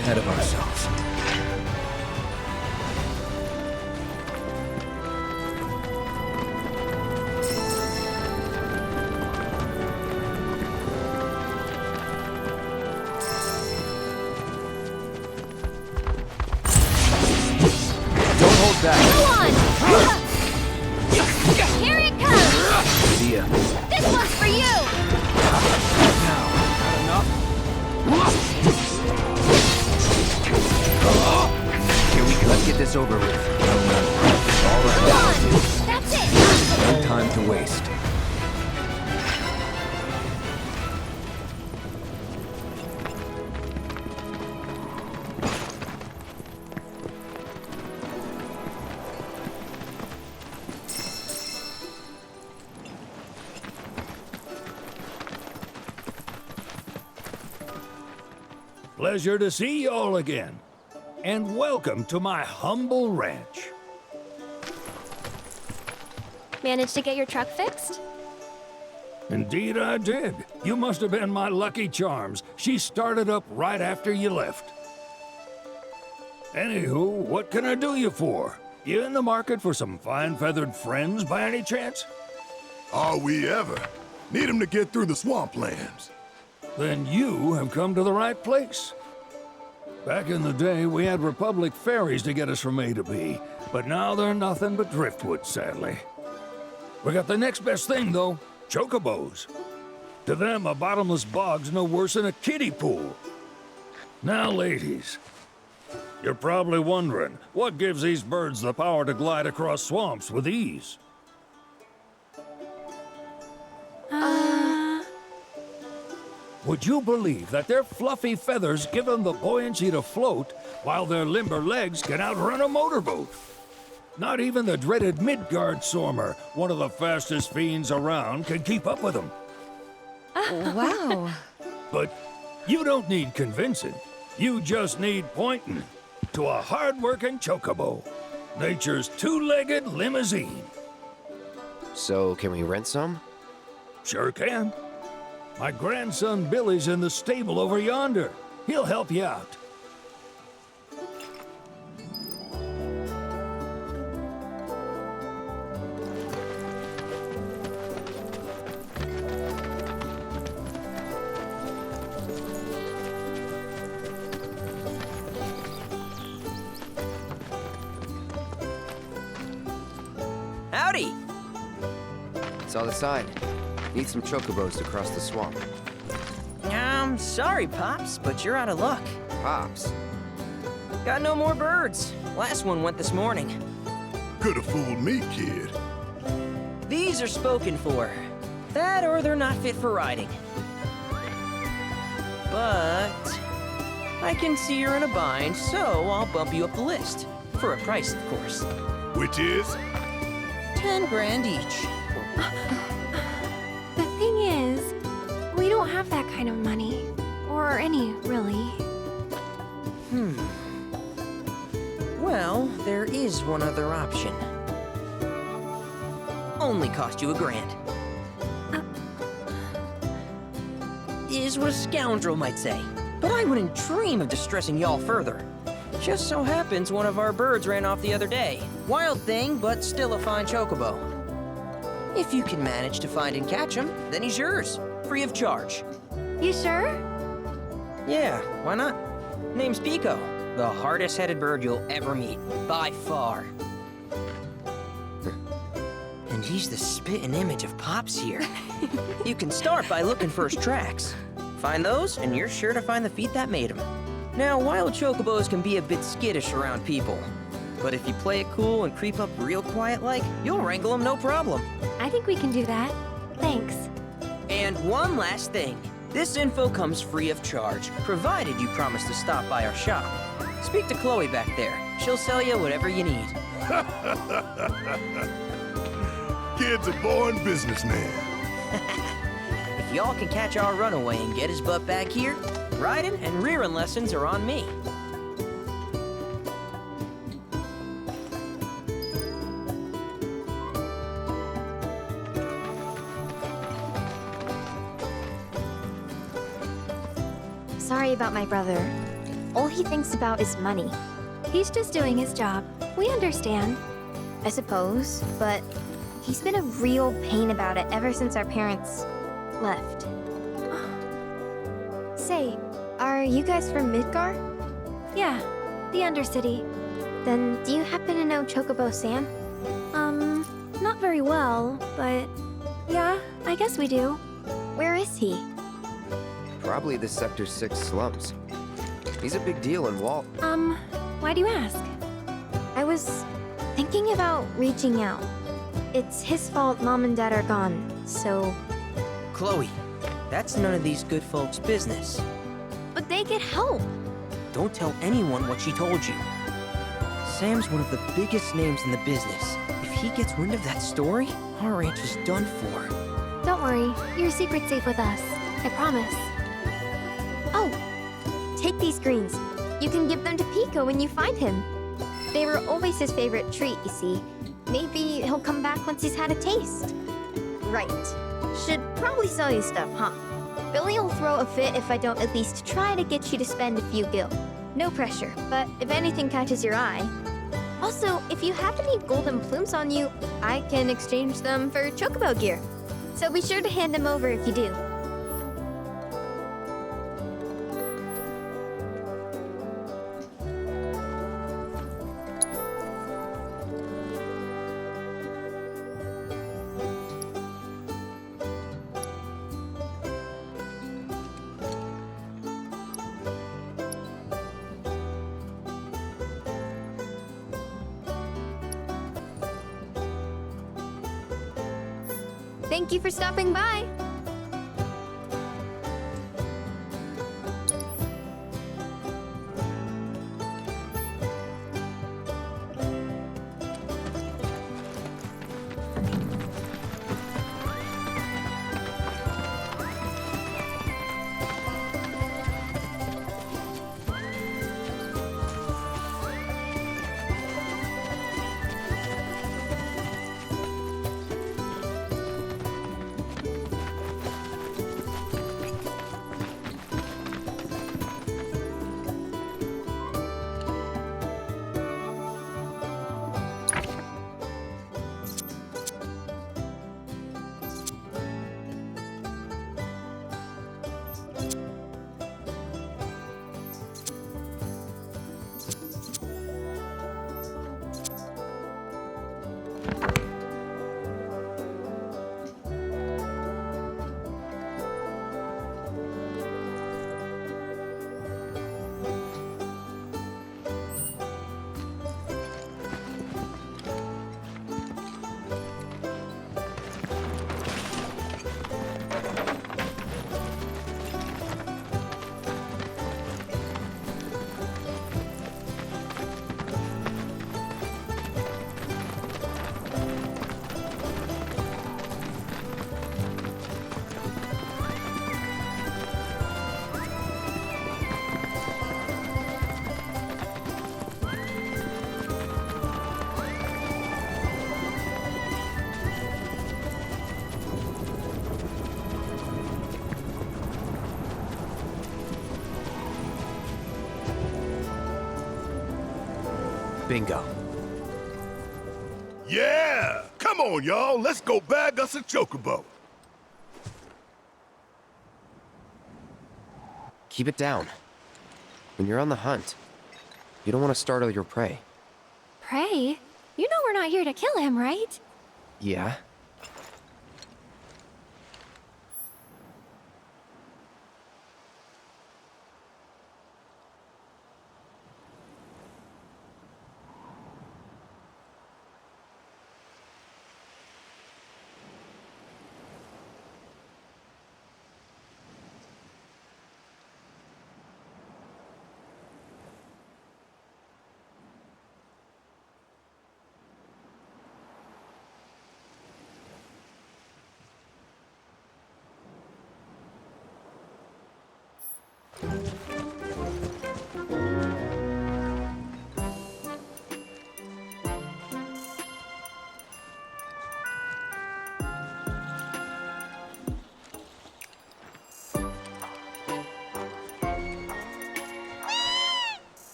ahead of ourselves. Don't hold back. Come on! Here it comes! See ya. This one's for you! Now, not enough? Let's get this over with. All Come right. on! That's it! No time to waste. Pleasure to see y'all again. And welcome to my humble ranch. Managed to get your truck fixed? Indeed I did. You must have been my lucky charms. She started up right after you left. Anywho, what can I do you for? You in the market for some fine-feathered friends by any chance? Are we ever? Need him to get through the swamplands. Then you have come to the right place. Back in the day, we had Republic ferries to get us from A to B, but now they're nothing but driftwood, sadly. We got the next best thing, though, chocobos. To them, a bottomless bog's no worse than a kiddie pool. Now, ladies, you're probably wondering, what gives these birds the power to glide across swamps with ease? Would you believe that their fluffy feathers give them the buoyancy to float, while their limber legs can outrun a motorboat? Not even the dreaded Midgar Sormer, one of the fastest fiends around, can keep up with them. Wow. But you don't need convincing. You just need pointing to a hard-working chocobo. Nature's two-legged limousine. So, can we rent some? Sure can. My grandson Billy's in the stable over yonder. He'll help you out. Howdy! It's on the side. Need some chocobos to cross the swamp. I'm sorry, Pops, but you're out of luck. Pops. Got no more birds. Last one went this morning. Could've fooled me, kid. These are spoken for. That or they're not fit for riding. But I can see you're in a bind, so I'll bump you up the list. For a price, of course. Which is? 10 grand each. The thing is, we don't have that kind of money. Or any, really. Well, there is one other option. Only cost you $1,000. Is what a scoundrel might say. But I wouldn't dream of distressing y'all further. Just so happens one of our birds ran off the other day. Wild thing, but still a fine chocobo. If you can manage to find and catch him, then he's yours. Free of charge. You sure? Yeah, why not? Name's Pico. The hardest-headed bird you'll ever meet. By far. And he's the spitting image of Pops here. You can start by looking for his tracks. Find those, and you're sure to find the feet that made him. Now, wild chocobos can be a bit skittish around people. But if you play it cool and creep up real quiet-like, you'll wrangle them no problem. I think we can do that. Thanks. And one last thing. This info comes free of charge, provided you promise to stop by our shop. Speak to Chloe back there. She'll sell you whatever you need. Kid's a born businessman. If y'all can catch our runaway and get his butt back here, riding and rearing lessons are on me. Sorry about my brother. all he thinks about is money. He's just doing his job. We understand. I suppose, but he's been a real pain about it ever since our parents left. Say, are you guys from Midgar? Yeah, the Undercity. Then do you happen to know Chocobo Sam? Not very well, but yeah, I guess we do. Where is he? Probably the Sector 6 slums. He's a big deal in Walt. Why do you ask? I was thinking about reaching out. It's his fault Mom and Dad are gone, so... Chloe, that's none of these good folks' business. But they get help! Don't tell anyone what she told you. Sam's one of the biggest names in the business. If he gets wind of that story, our ranch is done for. Don't worry, your secret's safe with us. I promise. Oh! Take these greens. You can give them to Pico when you find him. They were always his favorite treat, you see. Maybe he'll come back once he's had a taste. Right. Should probably sell you stuff, huh? Billy will throw a fit if I don't at least try to get you to spend a few gil. No pressure, but if anything catches your eye. Also, if you have any golden plumes on you, I can exchange them for chocobo gear. So be sure to hand them over if you do. Thank you for stopping by. Bingo. Yeah! Come on, y'all. Let's go bag us a chocobo. Keep it down. When you're on the hunt, you don't want to startle your prey. Prey? You know we're not here to kill him, right? Yeah?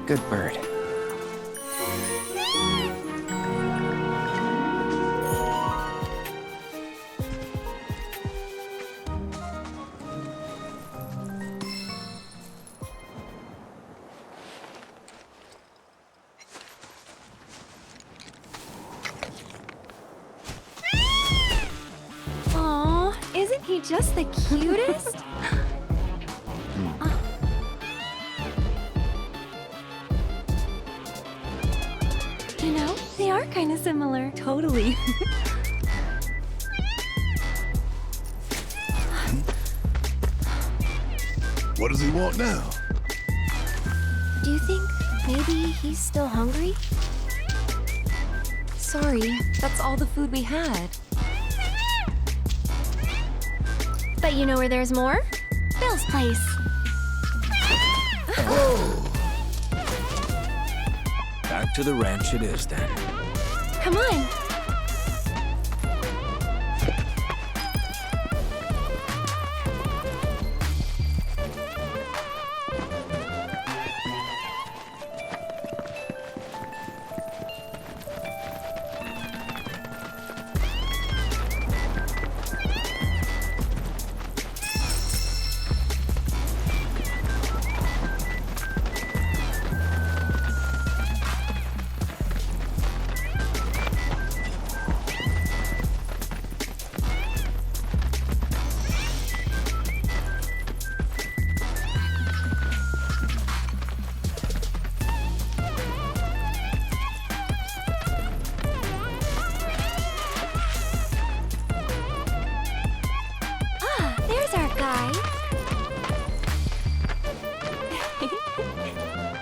Good bird. Aw, isn't he just the cutest? You know, they are kind of similar. Totally. What does he want now? Do you think maybe he's still hungry? Sorry, that's all the food we had. But you know where there's more? Bill's place. Back to the ranch it is then. Come on. There's our guy.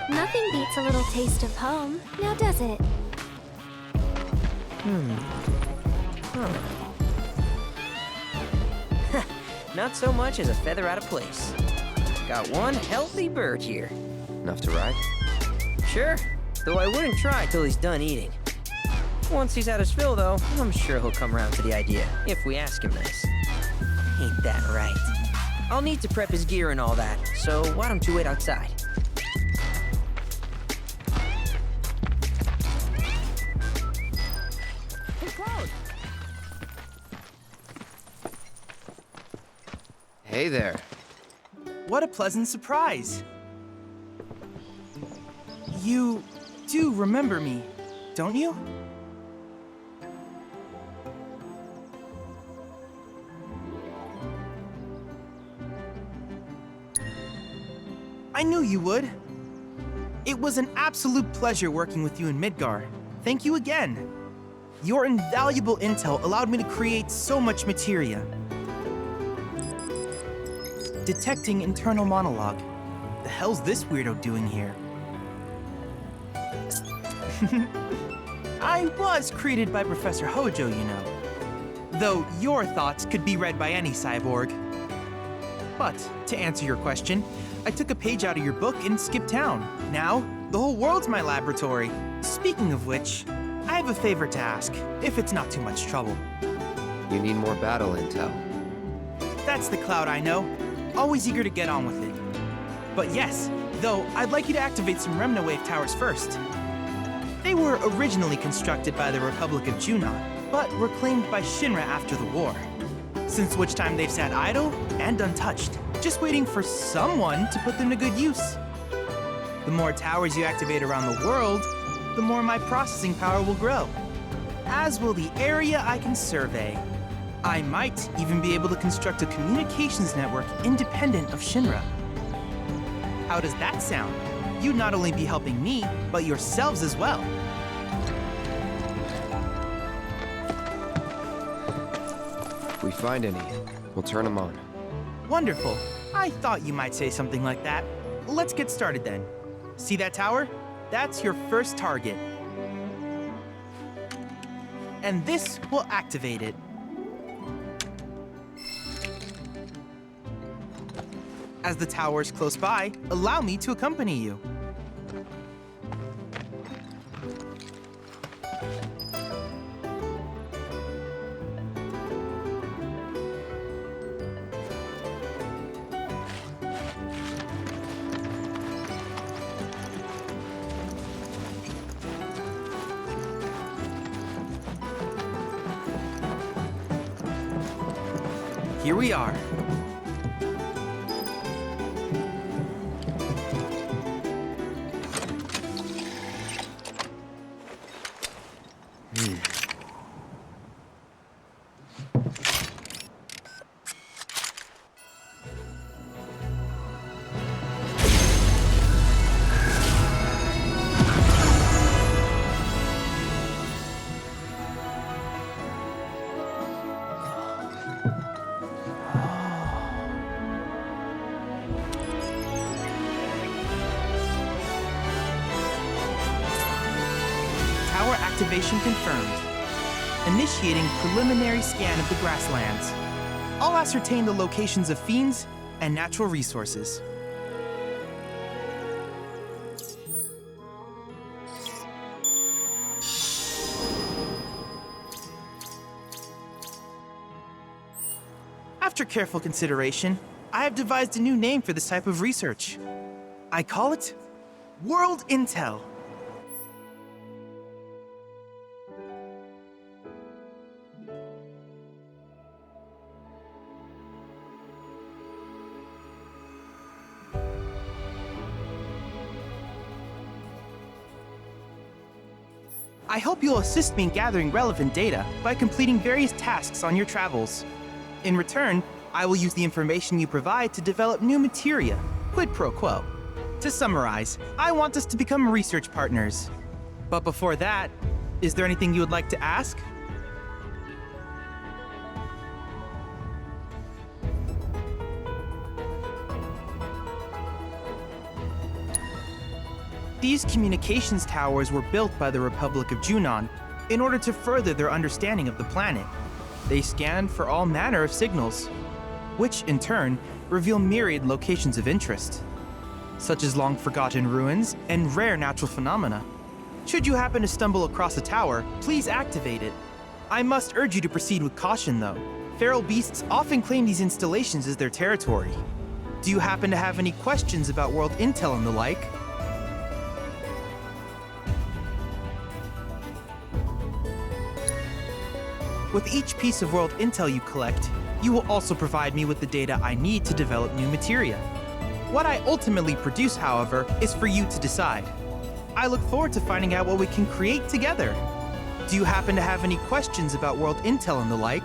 Nothing beats a little taste of home, now does it? Not so much as a feather out of place. Got one healthy bird here. Enough to ride? Sure, though I wouldn't try till he's done eating. Once he's had his fill, though, I'm sure he'll come around to the idea, if we ask him nice. Ain't that right? I'll need to prep his gear and all that, so why don't you wait outside? Hey, Cloud! Hey there. What a pleasant surprise! You do remember me, don't you? I knew you would. It was an absolute pleasure working with you in Midgar. Thank you again. Your invaluable intel allowed me to create so much materia. Detecting internal monologue. The hell's this weirdo doing here? I was created by Professor Hojo, you know. Though your thoughts could be read by any cyborg. But, to answer your question, I took a page out of your book and skipped town. Now, the whole world's my laboratory. Speaking of which, I have a favor to ask, if it's not too much trouble. You need more battle intel. That's the Cloud I know. Always eager to get on with it. But yes, though, I'd like you to activate some Remna Wave towers first. They were originally constructed by the Republic of Junot, but were claimed by Shinra after the war. Since which time they've sat idle and untouched, just waiting for someone to put them to good use. The more towers you activate around the world, the more my processing power will grow. As will the area I can survey. I might even be able to construct a communications network independent of Shinra. How does that sound? You'd not only be helping me, but yourselves as well. If we find any, we'll turn them on. Wonderful. I thought you might say something like that. Let's get started then. See that tower? That's your first target. And this will activate it. As the tower is close by, allow me to accompany you. here we are. Tower activation confirmed. Initiating preliminary scan of the grasslands. I'll ascertain the locations of fiends and natural resources. After careful consideration, I have devised a new name for this type of research. I call it World Intel. I hope you'll assist me in gathering relevant data by completing various tasks on your travels. In return, I will use the information you provide to develop new materia, quid pro quo. To summarize, I want us to become research partners. But before that, is there anything you would like to ask? These communications towers were built by the Republic of Junon in order to further their understanding of the planet. They scan for all manner of signals, which in turn reveal myriad locations of interest, such as long-forgotten ruins and rare natural phenomena. Should you happen to stumble across a tower, please activate it. I must urge you to proceed with caution, though. Feral beasts often claim these installations as their territory. Do you happen to have any questions about world intel and the like? With each piece of world intel you collect, you will also provide me with the data I need to develop new materia. What I ultimately produce, however, is for you to decide. I look forward to finding out what we can create together. Do you happen to have any questions about world intel and the like?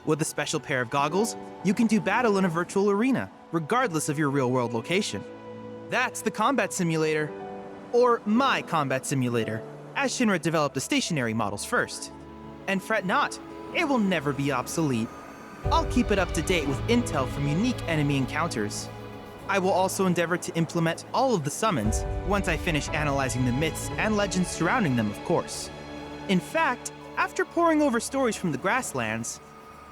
With a special pair of goggles, you can do battle in a virtual arena, regardless of your real-world location. That's the combat simulator. Or my combat simulator, as Shinra developed the stationary models first. And fret not, it will never be obsolete. I'll keep it up to date with intel from unique enemy encounters. I will also endeavor to implement all of the summons once I finish analyzing the myths and legends surrounding them, of course. In fact, after poring over stories from the grasslands,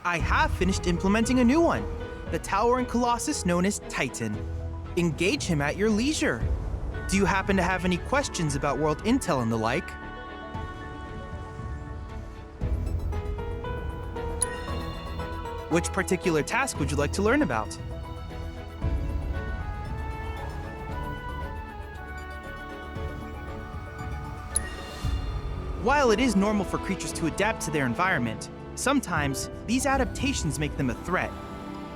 I have finished implementing a new one, the towering colossus known as Titan. Engage him at your leisure. Do you happen to have any questions about world intel and the like? Which particular task would you like to learn about? While it is normal for creatures to adapt to their environment, sometimes these adaptations make them a threat.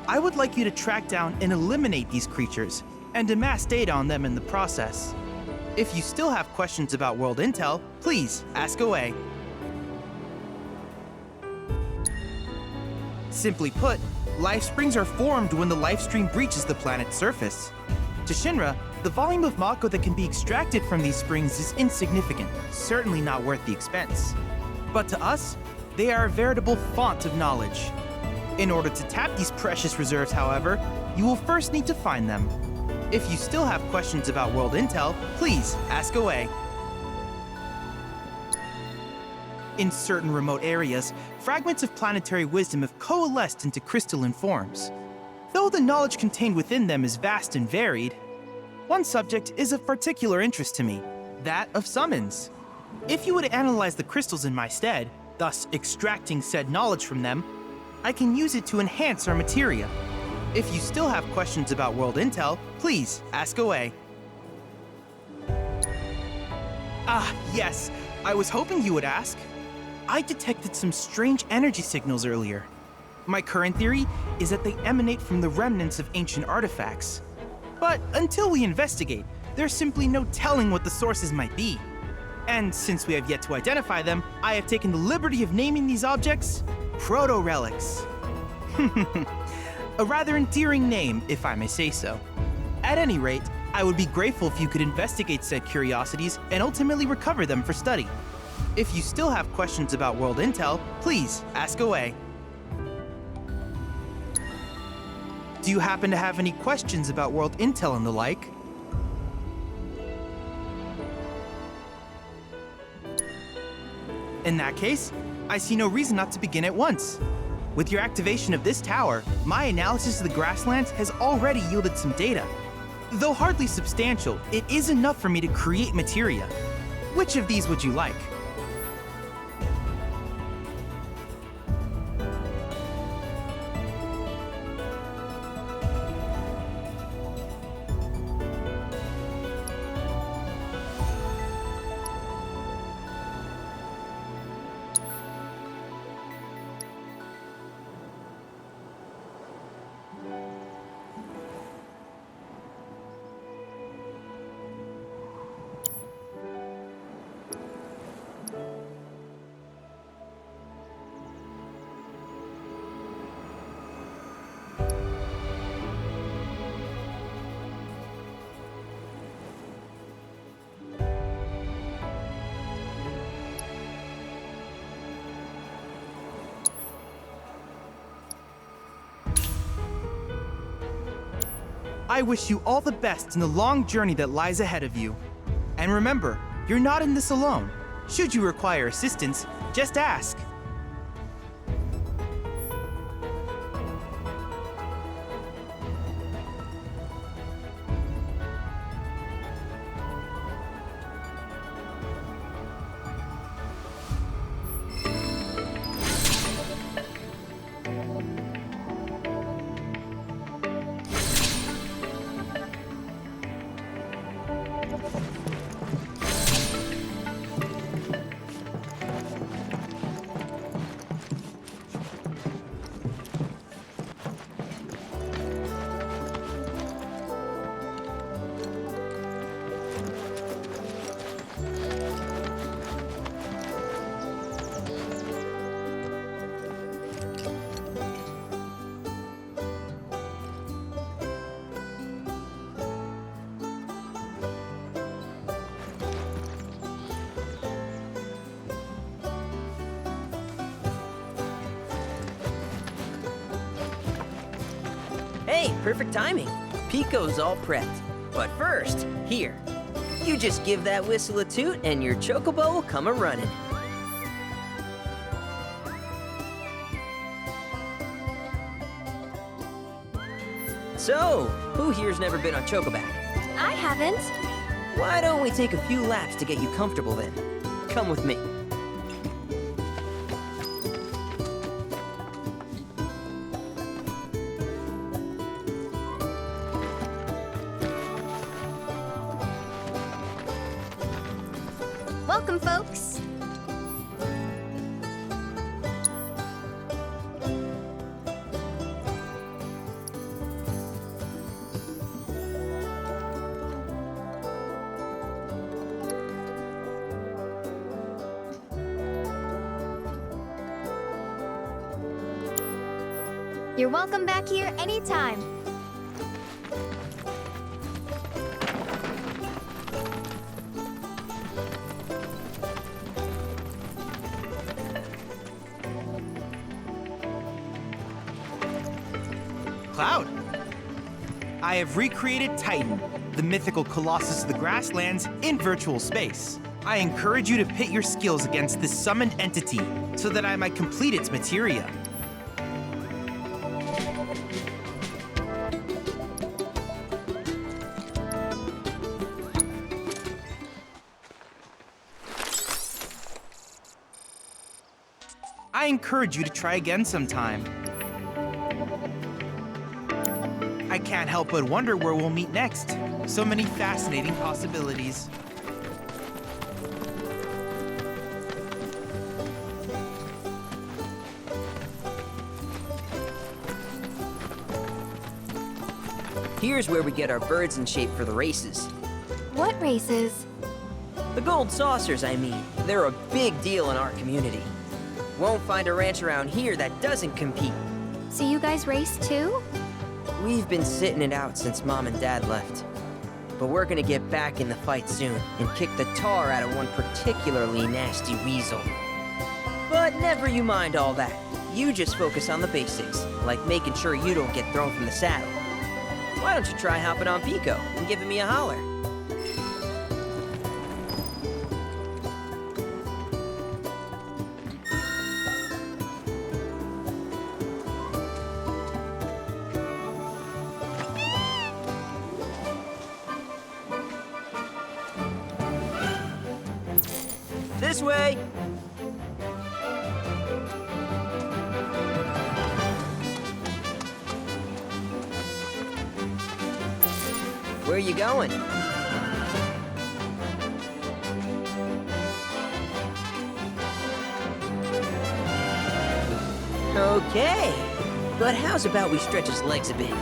I would like you to track down and eliminate these creatures and amass data on them in the process. If you still have questions about world intel, please ask away. Simply put, life springs are formed when the life stream breaches the planet's surface. To Shinra, the volume of Mako that can be extracted from these springs is insignificant, certainly not worth the expense. But to us, they are a veritable font of knowledge. In order to tap these precious reserves, however, you will first need to find them. If you still have questions about world intel, please ask away. In certain remote areas, fragments of planetary wisdom have coalesced into crystalline forms. Though the knowledge contained within them is vast and varied, one subject is of particular interest to me, that of summons. If you would analyze the crystals in my stead, thus extracting said knowledge from them, I can use it to enhance our materia. If you still have questions about world intel, please ask away. Ah, yes, I was hoping you would ask. I detected some strange energy signals earlier. My current theory is that they emanate from the remnants of ancient artifacts. But until we investigate, there's simply no telling what the sources might be. And since we have yet to identify them, I have taken the liberty of naming these objects proto-relics. A rather endearing name, if I may say so. At any rate, I would be grateful if you could investigate said curiosities and ultimately recover them for study. If you still have questions about world intel, please ask away. Do you happen to have any questions about world intel and the like? In that case, I see no reason not to begin at once. With your activation of this tower, my analysis of the grasslands has already yielded some data. Though hardly substantial, it is enough for me to create materia. Which of these would you like? I wish you all the best in the long journey that lies ahead of you. And remember, you're not in this alone. Should you require assistance, just ask. Hey, perfect timing. Pico's all prepped. But first, here. You just give that whistle a toot and your chocobo will come a-running. So, who here's never been on Chocoback? I haven't. Why don't we take a few laps to get you comfortable then? Come with me. Welcome, folks. You're welcome back here anytime. Cloud! I have recreated Titan, the mythical colossus of the grasslands, in virtual space. I encourage you to pit your skills against this summoned entity so that I might complete its materia. I encourage you to try again sometime. I can't help but wonder where we'll meet next. So many fascinating possibilities. Here's where we get our birds in shape for the races. What races? The gold saucers, I mean. They're a big deal in our community. Won't find a ranch around here that doesn't compete. So you guys race too? We've been sitting it out since Mom and Dad left. But we're gonna get back in the fight soon and kick the tar out of one particularly nasty weasel. But never you mind all that. You just focus on the basics, like making sure you don't get thrown from the saddle. Why don't you try hopping on Pico and giving me a holler? This way! Where are you going? Okay, but how's about we stretch his legs a bit?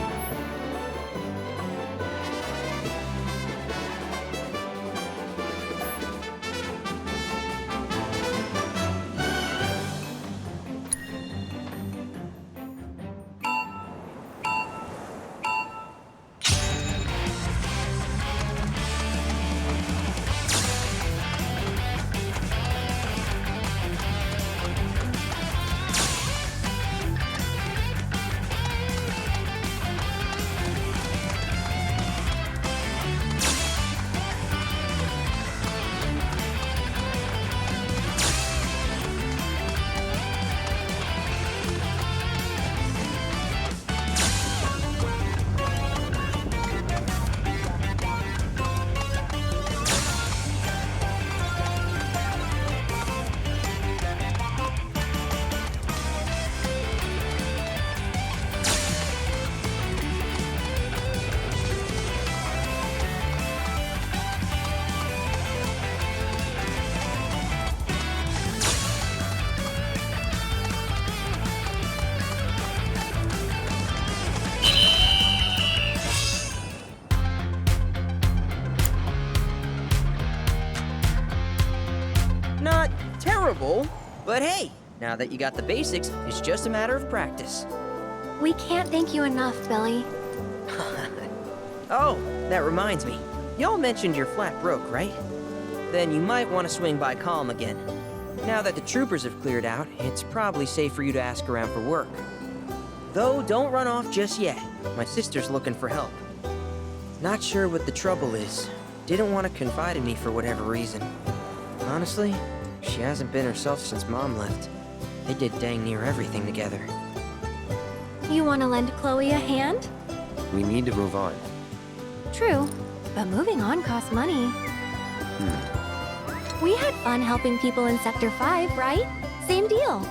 Not terrible, but hey, now that you got the basics, it's just a matter of practice. We can't thank you enough, Billy. Oh, that reminds me. Y'all mentioned you're flat broke, right? Then you might want to swing by Calm again. Now that the troopers have cleared out, it's probably safe for you to ask around for work. Though, don't run off just yet. My sister's looking for help. Not sure what the trouble is. Didn't want to confide in me for whatever reason. Honestly, she hasn't been herself since Mom left. They did dang near everything together. You want to lend Chloe a hand? We need to move on. True, but moving on costs money. We had fun helping people in Sector 5, right? Same deal.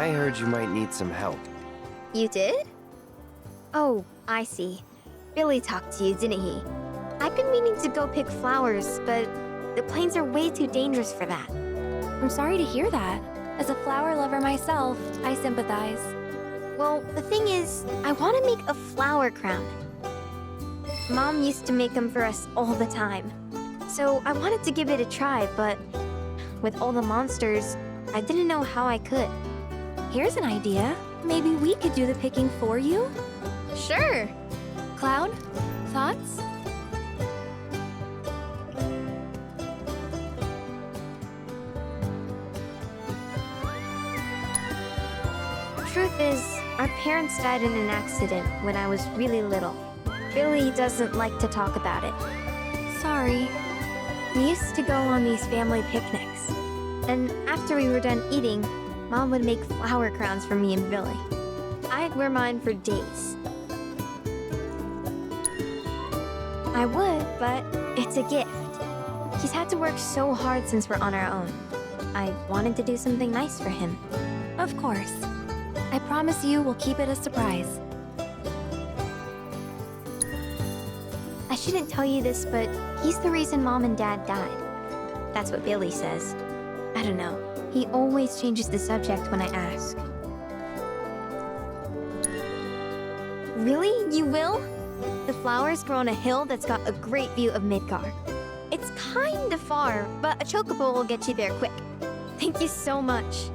I heard you might need some help. You did? Oh, I see. Billy talked to you, didn't he? I've been meaning to go pick flowers, but the plains are way too dangerous for that. I'm sorry to hear that. As a flower lover myself, I sympathize. Well, the thing is, I want to make a flower crown. Mom used to make them for us all the time. So I wanted to give it a try, but with all the monsters, I didn't know how I could. Here's an idea. Maybe we could do the picking for you? Sure! Cloud, thoughts? Truth is, our parents died in an accident when I was really little. Billy doesn't like to talk about it. Sorry. We used to go on these family picnics. And after we were done eating, Mom would make flower crowns for me and Billy. I'd wear mine for days. I would, but it's a gift. He's had to work so hard since we're on our own. I wanted to do something nice for him. Of course. I promise you we'll keep it a surprise. I shouldn't tell you this, but he's the reason Mom and Dad died. That's what Billy says. I don't know. He always changes the subject when I ask. Really? You will? The flowers grow on a hill that's got a great view of Midgar. It's kinda far, but a chocobo will get you there quick. Thank you so much.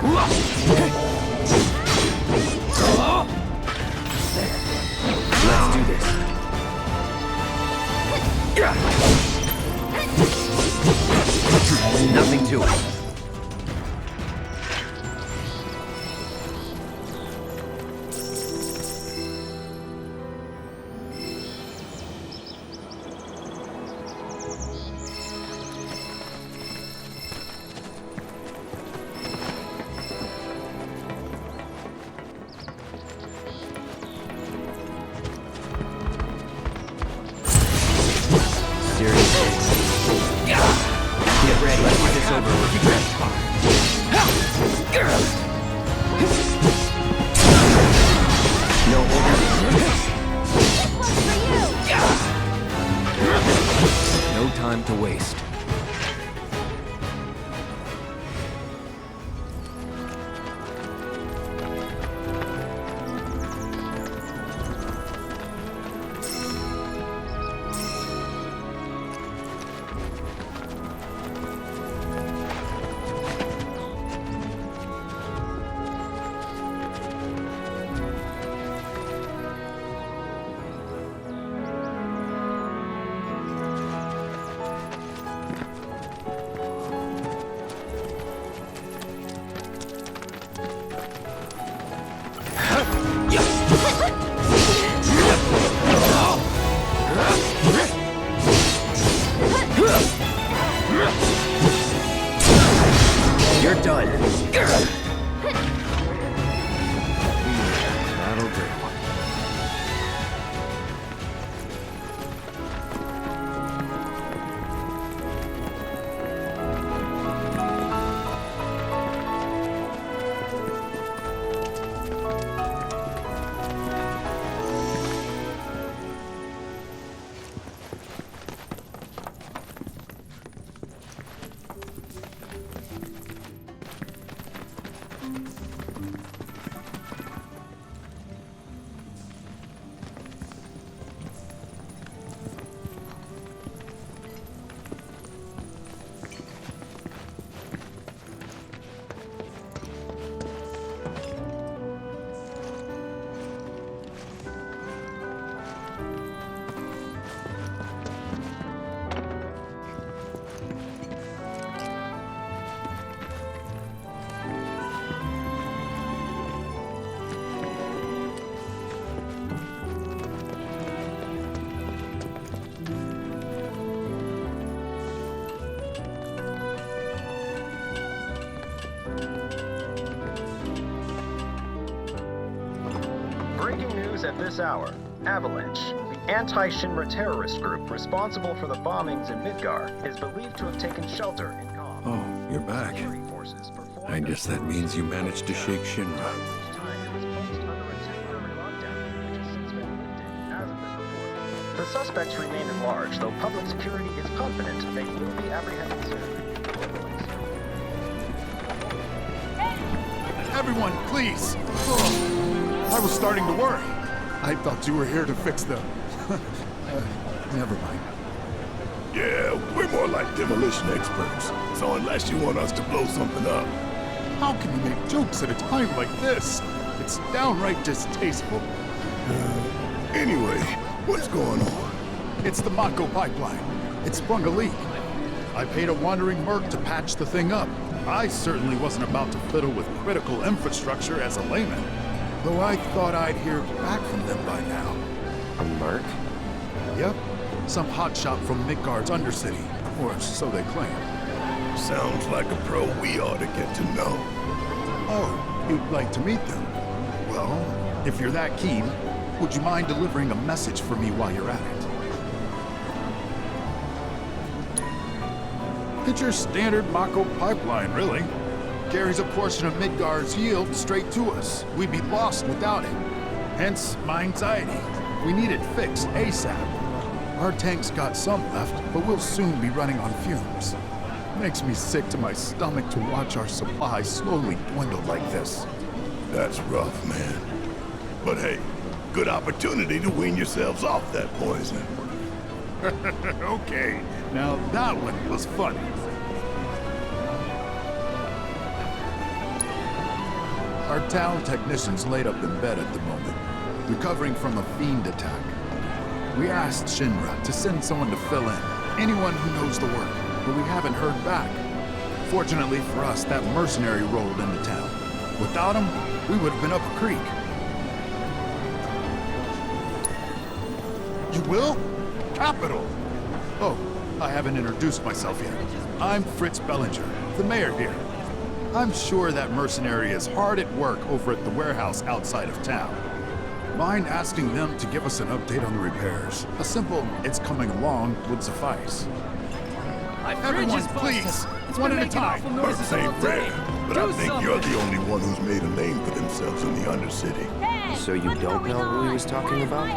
Let's do this. Nothing to it. Get ready. Let's get this over with. No orders. No time to waste. You're done. That'll do. Breaking news at this hour. Avalanche, the anti-Shinra terrorist group responsible for the bombings in Midgar, is believed to have taken shelter in Calm. Oh, you're back. I guess that means you managed to shake Shinra. The suspects remain at large, though public security is confident they will be apprehended soon. Everyone, please! Oh, I was starting to worry. I thought you were here to fix the... never mind. Yeah, we're more like demolition experts. So unless you want us to blow something up... How can you make jokes at a time like this? It's downright distasteful. Anyway, what's going on? It's the Mako pipeline. It sprung a leak. I paid a wandering merc to patch the thing up. I certainly wasn't about to fiddle with critical infrastructure as a layman. Though I thought I'd hear back from them by now. A merc? Yep. Some hotshot from Midgard's Undercity. Or so they claim. Sounds like a pro we ought to get to know. Oh, you'd like to meet them? Well, if you're that keen, would you mind delivering a message for me while you're at it? It's your standard Mako pipeline, really. Carries a portion of Midgar's yield straight to us. We'd be lost without it. Hence, my anxiety. We need it fixed ASAP. Our tank's got some left, but we'll soon be running on fumes. Makes me sick to my stomach to watch our supply slowly dwindle like this. That's rough, man. But hey, good opportunity to wean yourselves off that poison. Okay, now that one was funny. Our town technician's laid up in bed at the moment, recovering from a fiend attack. We asked Shinra to send someone to fill in, anyone who knows the work, but we haven't heard back. Fortunately for us, that mercenary rolled into town. Without him, we would have been up a creek. You will? Capital! Oh, I haven't introduced myself yet. I'm Fritz Bellinger, the mayor here. I'm sure that mercenary is hard at work over at the warehouse outside of town. Mind asking them to give us an update on the repairs? A simple, it's coming along, would suffice. Everyone, please! One at a time! Births ain't rare, but I think you're the only one who's made a name for themselves in the Undercity. So you don't know who he was talking about?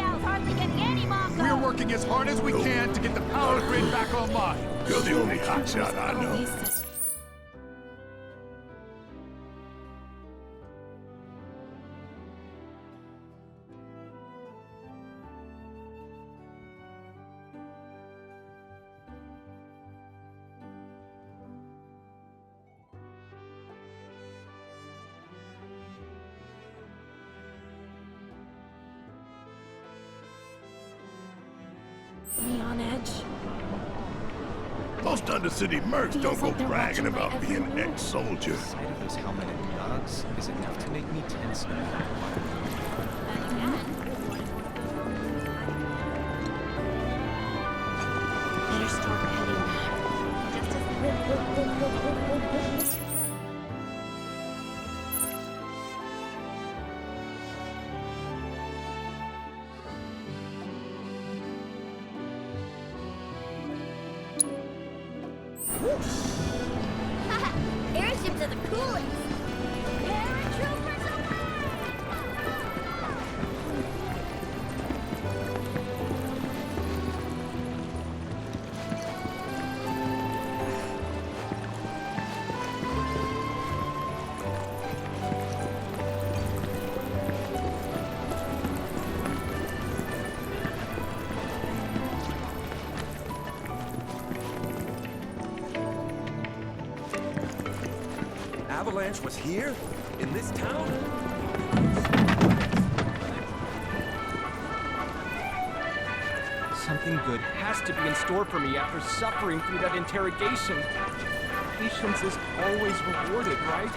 We're working as hard as we can to get the power grid back online. You're the only hotshot I know. Me on edge. Most Undercity mercs don't go bragging about being ex-soldier. The sight of those helmeted thugs is enough to make me tense now. Better start heading back. Just as... Airships are the coolest! Paratroopers away! Avalanche was here? In this town? Something good has to be in store for me after suffering through that interrogation. Patience is always rewarded, right?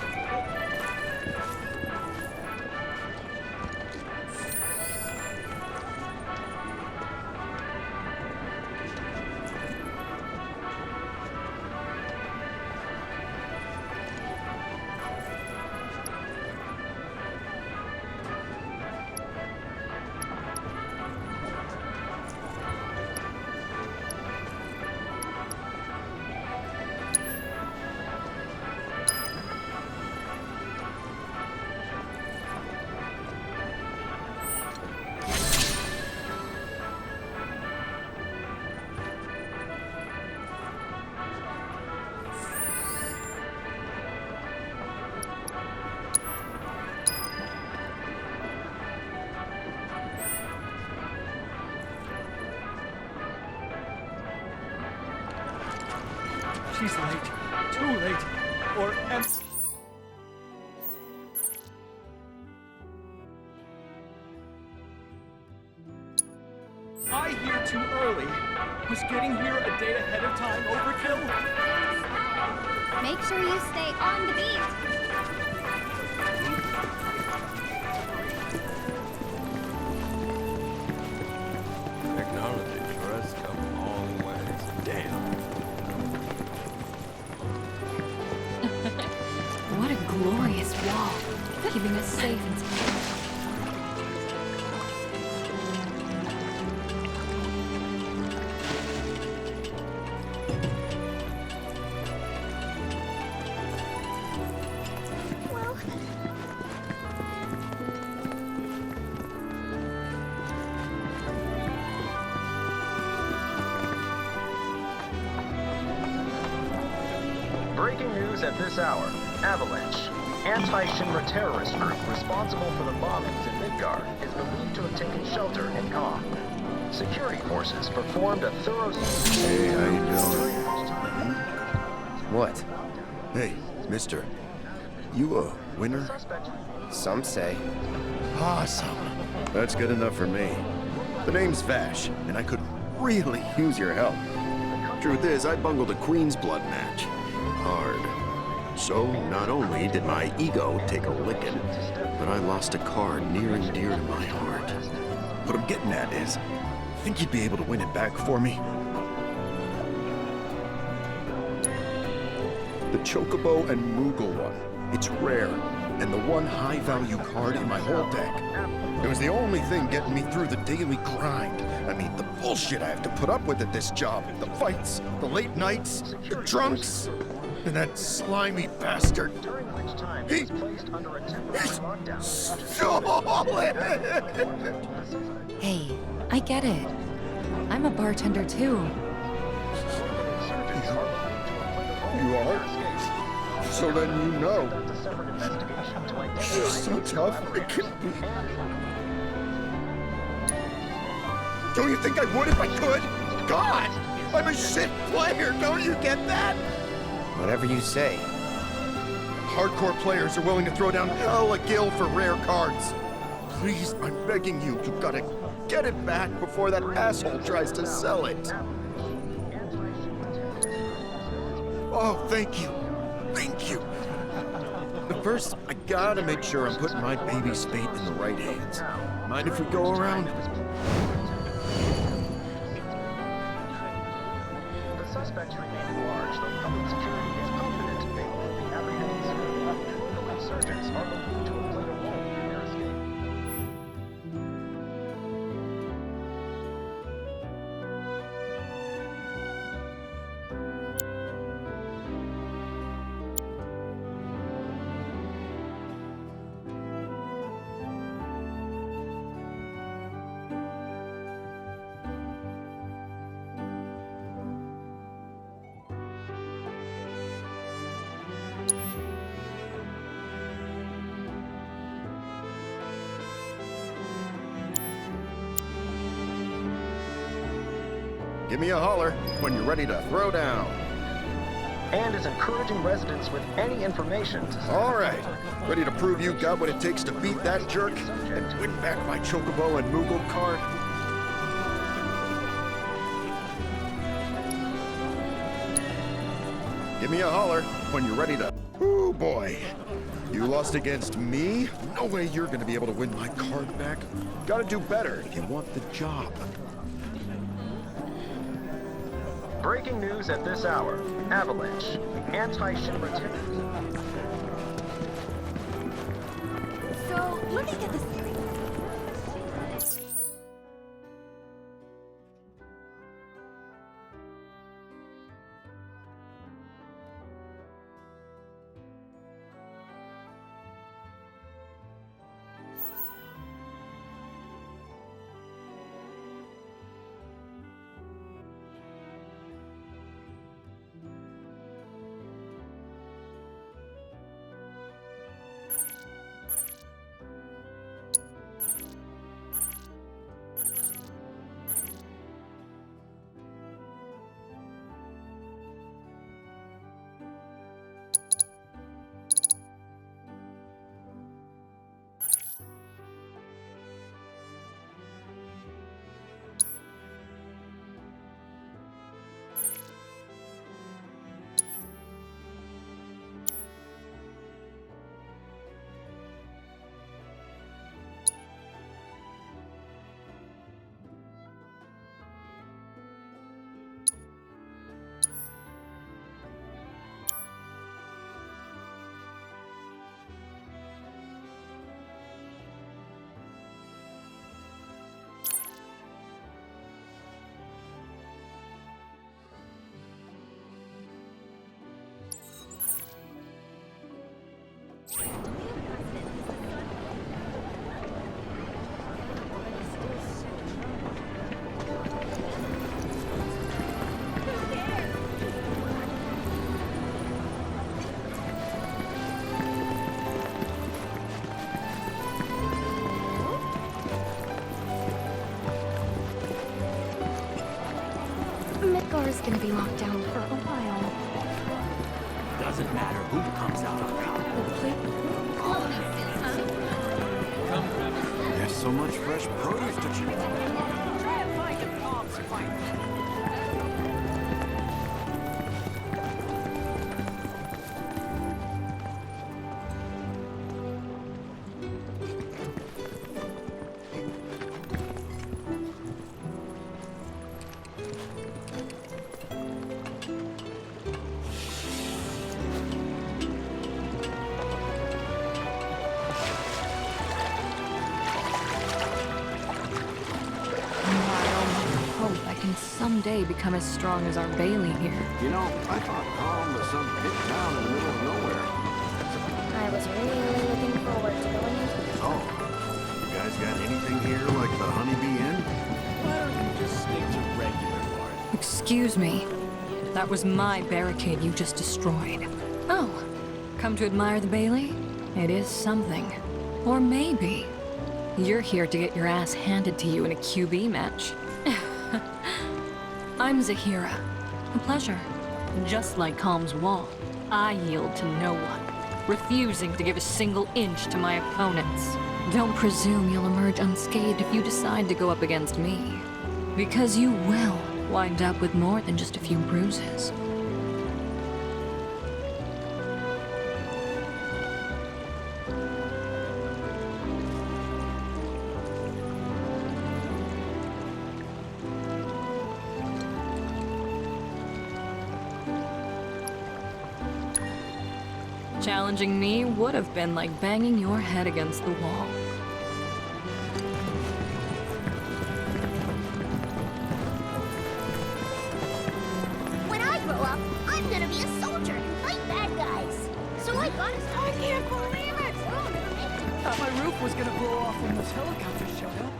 She's late. Too late. Or am... I here too early? Was getting here a day ahead of time overkill? Make sure you stay on the beat! Technology for us come a long ways. Damn. What a glorious wall, keeping us safe and secure. Breaking news at this hour. Avalanche, the anti-Shinra terrorist group responsible for the bombings in Midgar, is believed to have taken shelter in Ka. Security forces performed a thorough... Hey, how you doing? What? Hey, mister. You a winner? Suspect... Some say. Awesome. That's good enough for me. The name's Vash, and I could really use your help. Truth is, I bungled a Queen's Blood match. Hard. So, not only did my ego take a licking, but I lost a card near and dear to my heart. What I'm getting at is, think you'd be able to win it back for me? The Chocobo and Moogle one. It's rare, and the one high-value card in my whole deck. It was the only thing getting me through the daily grind. I mean, the bullshit I have to put up with at this job. The fights, the late nights, the drunks, and that slimy bastard. He's solid! Hey, I get it. I'm a bartender too. You are? So then you know. She's so tough, it can be. Don't you think I would if I could? God! I'm a shit player, don't you get that? Whatever you say. Hardcore players are willing to throw down hell a gill for rare cards. Please, I'm begging you, you gotta get it back before that asshole tries to sell it. Oh, thank you. Thank you. But first, I gotta make sure I'm putting my baby's fate in the right hands. Mind if we go around? The suspects remain at large, though public security is confident they will be apprehended soon. Local insurgents are believed to have played a role in their escape. Give me a holler when you're ready to throw down. And is encouraging residents with any information to... All right. Ready to prove you got what it takes to beat that jerk and win back my Chocobo and Moogle card? Give me a holler when you're ready to... Ooh, boy. You lost against me? No way you're gonna be able to win my card back. Gotta do better if you want the job. Breaking news at this hour. Avalanche. Anti-Shinra terrorism. So, let me get this straight. Midgar is gonna be locked down for a while. Doesn't matter who comes out on top. Hopefully. so much fresh produce to chew on. Try and find a Bob's fight. Someday become as strong as our Bailey here. You know, I thought Calm was some big town in the middle of nowhere. I was really looking forward to going into this. Oh, you guys got anything here like the Honeybee Inn? Why don't you just stick to regular bars? Excuse me. That was my barricade you just destroyed. Oh, come to admire the Bailey? It is something. Or maybe you're here to get your ass handed to you in a QB match. I'm Zahira. A pleasure. Just like Calm's wall, I yield to no one, refusing to give a single inch to my opponents. Don't presume you'll emerge unscathed if you decide to go up against me, because you will wind up with more than just a few bruises. Challenging me would have been like banging your head against the wall. When I grow up, I'm gonna be a soldier and fight bad guys. So I gotta start. I can't believe it! Thought my roof was gonna blow off when those helicopters showed up.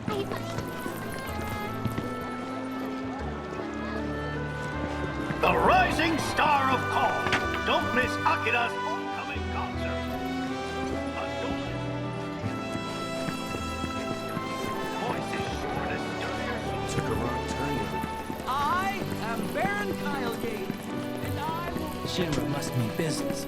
The rising star of Calm. Don't miss Akira's homecoming concert. Voice is short as sturdier. Took a wrong turn with it. I am Baron Kylegate, and I will... Shinra must mean business.